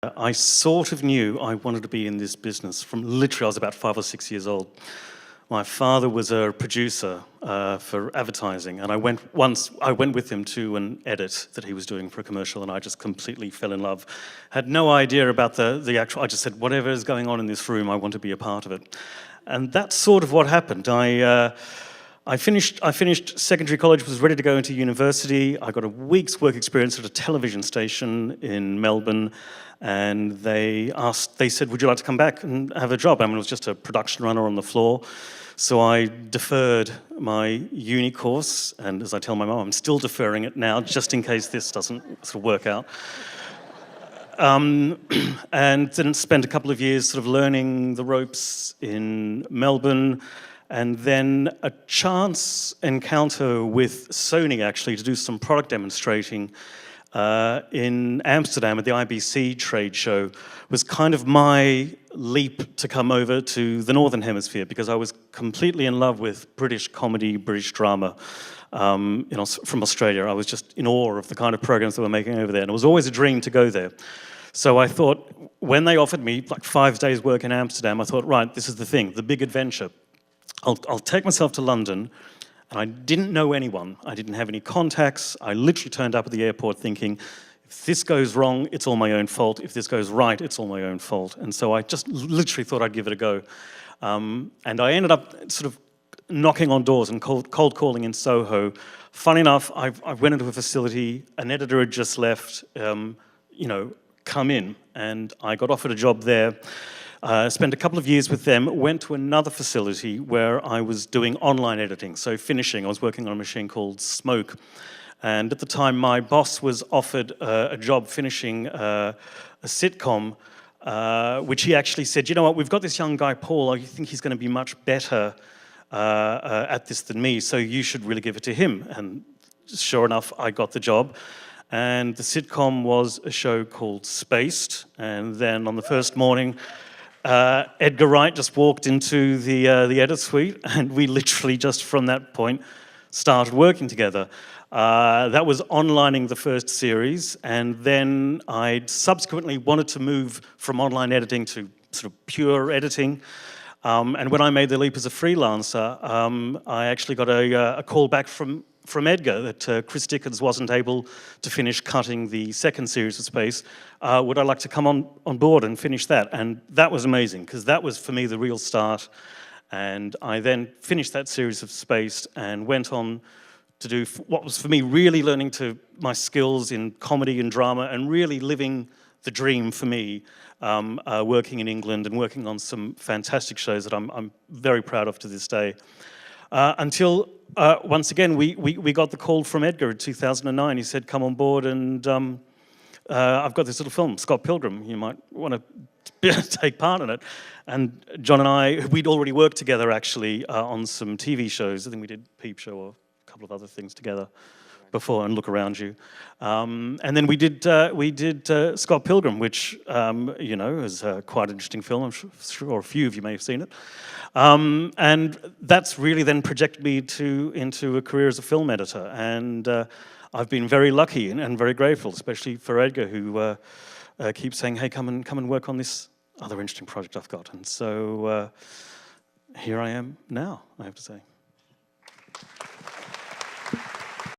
I sort of knew I wanted to be in this business from literally I was about 5 or 6 years old. My father was a producer for advertising, and I went with him to an edit that he was doing for a commercial, and I just completely fell in love. Had no idea about the actual, I just said, whatever is going on in this room, I want to be a part of it. And that's sort of what happened. I finished secondary college, was ready to go into university. I got a week's work experience at a television station in Melbourne, and they said, would you like to come back and have a job? I mean, it was just a production runner on the floor. So I deferred my uni course, and as I tell my mum, I'm still deferring it now, just in case this doesn't sort of work out. And then spent a couple of years sort of learning the ropes in Melbourne, and then a chance encounter with Sony actually to do some product demonstrating in Amsterdam at the IBC trade show was kind of my leap to come over to the Northern Hemisphere, because I was completely in love with British comedy, British drama. From Australia. I was just in awe of the kind of programs that we're making over there, and it was always a dream to go there. So I thought, when they offered me like 5 days work in Amsterdam, I thought, right, this is the thing, the big adventure. I'll take myself to London, and I didn't know anyone. I didn't have any contacts. I literally turned up at the airport thinking, if this goes wrong, it's all my own fault. If this goes right, it's all my own fault. And so I just literally thought I'd give it a go. And I ended up sort of knocking on doors and cold calling in Soho. Funny enough, I went into a facility, an editor had just left, come in, and I got offered a job there. Spent a couple of years with them, went to another facility where I was doing online editing, so finishing. I was working on a machine called Smoke. And at the time, my boss was offered a job finishing a sitcom, which he actually said, you know what, we've got this young guy, Paul, I think he's going to be much better at this than me, so you should really give it to him. And sure enough, I got the job. And the sitcom was a show called Spaced. And then on the first morning, Edgar Wright just walked into the edit suite, and we literally just from that point started working together. That was onlining the first series, and then I subsequently wanted to move from online editing to sort of pure editing. And when I made the leap as a freelancer, I actually got a call back from Edgar that Chris Dickens wasn't able to finish cutting the second series of Space. Would I like to come on board and finish that? And that was amazing, because that was for me the real start. And I then finished that series of Space and went on to do what was for me really learning to my skills in comedy and drama, and really living the dream for me, working in England and working on some fantastic shows that I'm very proud of to this day. Until once again we got the call from Edgar in 2009. He said, come on board, and I've got this little film, Scott Pilgrim, you might want to take part in it. And John and I, we'd already worked together actually on some TV shows. I think we did Peep Show or a couple of other things together before, and Look Around You. And then we did Scott Pilgrim, which is quite an interesting film. I'm sure a few of you may have seen it. And that's really then projected me into a career as a film editor. And I've been very lucky and very grateful, especially for Edgar, who keeps saying, hey, come and work on this other interesting project I've got. And so here I am now, I have to say.